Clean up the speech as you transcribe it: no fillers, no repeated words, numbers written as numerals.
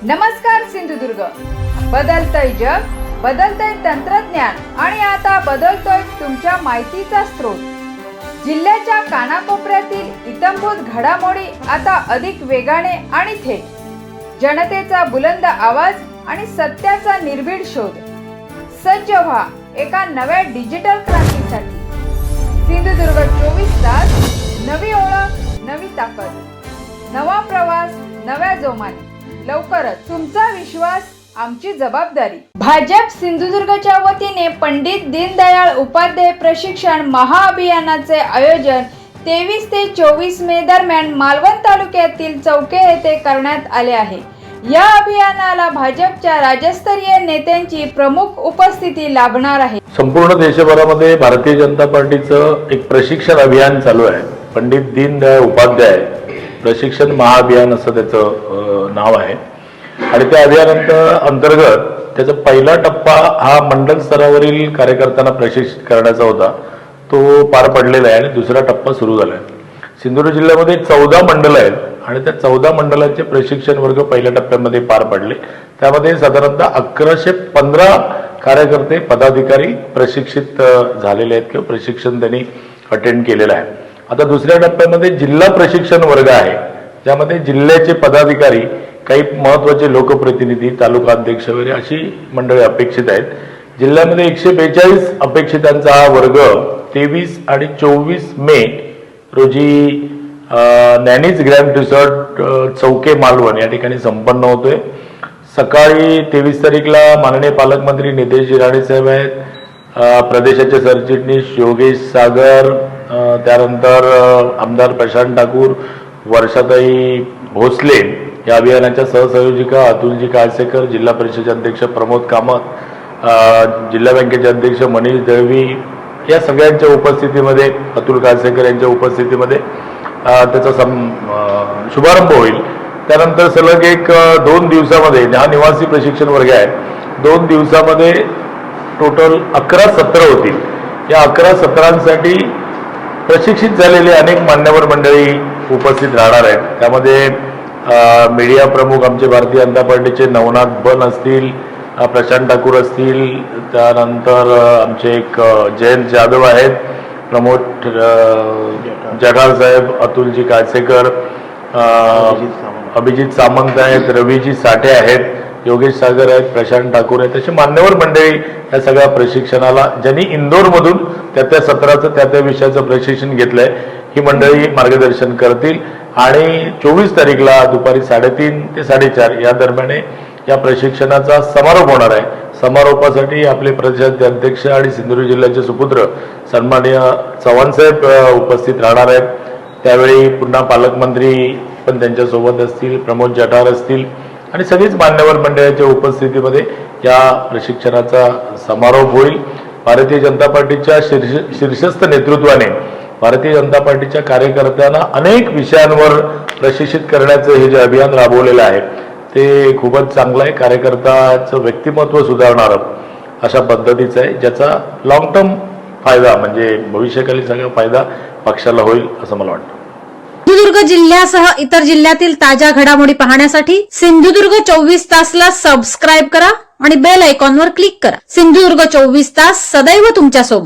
नमस्कार सिंधुदुर्ग. बदलतंय जग, बदलतंय तंत्रज्ञान आणि आता बदलतोय तुमच्या माहितीचा स्रोत. जिल्ह्याच्या कानाकोपऱ्यातील इत्थंभूत घडामोडी आता अधिक वेगाने आणि थेट. जनतेचा बुलंद आवाज आणि सत्याचा निर्भीड शोध. सज्ज व्हा एका नव्या डिजिटल क्रांतीसाठी. सिंधुदुर्ग 24 तास. नवी ओळख, नवी ताकद, नवा प्रवास, नव्या जोमाने. लवकरच. तुमचा विश्वास आमची जबाबदारी. भाजप सिंधुदुर्गच्या वतीने पंडित दीनदयाळ उपाध्याय प्रशिक्षण महाअभियानाचे आयोजन 23 ते 24 मे दरम्यान मालवण तालुक्यातील चौके येथे करण्यात आले आहे. या अभियानाला भाजपच्या राज्यस्तरीय नेत्यांची प्रमुख उपस्थिती लाभणार आहे. संपूर्ण देशभरामध्ये भारतीय जनता पार्टीचं एक प्रशिक्षण अभियान चालू आहे. पंडित दीनदयाळ उपाध्याय प्रशिक्षण महाअभियान असं त्याचं नाव आहे. आणि त्या अभियानांतर्गत त्याचा पहिला टप्पा हा मंडल स्तरावरील कार्यकर्त्यांना प्रशिक्षित करण्याचा होता. तो पार पडलेला आहे आणि दुसरा टप्पा सुरू झाला आहे. सिंधुदुर्ग जिल्ह्यामध्ये 14 मंडल आहेत आणि त्या 14 मंडलांचे प्रशिक्षण वर्ग पहिल्या टप्प्यामध्ये पार पडले. त्यामध्ये साधारणतः 1115 कार्यकर्ते पदाधिकारी प्रशिक्षित झालेले आहेत किंवा प्रशिक्षण त्यांनी अटेंड केलेलं आहे. आता दुसऱ्या टप्प्यामध्ये जिल्हा प्रशिक्षण वर्ग आहे, ज्यामध्ये जिल्ह्याचे पदाधिकारी, काही महत्वाचे लोकप्रतिनिधी, तालुका अध्यक्ष वगैरे अशी मंडळी अपेक्षित आहेत. जिल्ह्यामध्ये 142 अपेक्षितांचा हा वर्ग 23 आणि 24 मे रोजी नॅनीज ग्रँड रिसॉर्ट चौके मालवण या ठिकाणी संपन्न होतोय. सकाळी 23 तारीखला माननीय पालकमंत्री नितेश राणे साहेब आहेत, प्रदेशाचे सरचिटणीस योगेश सागर, त्यानंतर आमदार प्रशांत ठाकूर, वर्षाताई भोसले, या अभियानाच्या सहसंयोजिका अतुलजी काळसेकर, जिल्हा परिषद अध्यक्ष प्रमोद कामत, जिल्हा बँकेचे अध्यक्ष मनीष दळवी, या सगळ्यांच्या उपस्थितीमध्ये, अतुल काळसेकर यांच्या उपस्थितीमध्ये त्याचा शुभारंभ होईल. त्यानंतर सलग 2 दिवसामध्ये हा निवासी प्रशिक्षण वर्ग आहे. 2 दिवसामध्ये टोटल 11 सत्र होतील. या 11 सत्रांसाठी प्रशिक्षित झालेले अनेक मान्यवर मंडळी उपस्थित राहणार आहेत. त्यामध्ये मीडिया प्रमुख आमचे भारतीय जनता पार्टीचे नवनाथ बन असतील, प्रशांत ठाकूर असतील, त्यानंतर आमचे एक जयंत जाधव आहेत, प्रमोद जठार साहेब, अतुलजी काळसेकर, अभिजित सामंत आहेत, रवीजी साठे आहेत, योगेश सागर आहेत, प्रशांत ठाकूर आहेत, अशी मान्यवर मंडळी या सगळ्या प्रशिक्षणाला, ज्यांनी इंदोरमधून त्या सत्राचं त्या विषयाचं प्रशिक्षण घेतलंय, ही मंडळी मार्गदर्शन करतील. आणि 24 तारीखला दुपारी 3:30 ते 4:30 या दरम्यान या प्रशिक्षणाचा समारोप होणार आहे. समारोपासाठी आपले प्रदेशाचे अध्यक्ष आणि सिंधुदुर्ग जिल्ह्याचे सुपुत्र सन्माननीय चव्हाणसाहेब उपस्थित राहणार आहेत. त्यावेळी पुन्हा पालकमंत्री पण त्यांच्यासोबत असतील, प्रमोद जठार असतील आणि सगळीच मान्यवर मंडळाच्या उपस्थितीमध्ये या प्रशिक्षणाचा समारोप होईल. भारतीय जनता पार्टीच्या शीर्षस्थ नेतृत्वाने भारतीय जनता पार्टीच्या कार्यकर्त्यांना अनेक विषयांवर प्रशिक्षित करण्याचं हे जे अभियान राबवलेलं आहे ते खूपच चांगलं आहे. कार्यकर्त्याचं व्यक्तिमत्व सुधारणारं अशा पद्धतीचं आहे, ज्याचा लॉंग टर्म फायदा म्हणजे भविष्यकाली सगळा फायदा पक्षाला होईल असं मला वाटतं. सिंधुदुर्ग जिल्ह्यासह इतर जिल्ह्यातील ताज्या घडामोडी पाहण्यासाठी सिंधुदुर्ग 24 तासला सबस्क्राईब करा आणि बेल आयकॉनवर क्लिक करा. सिंधुदुर्ग 24 तास सदैव तुमच्या सोबत.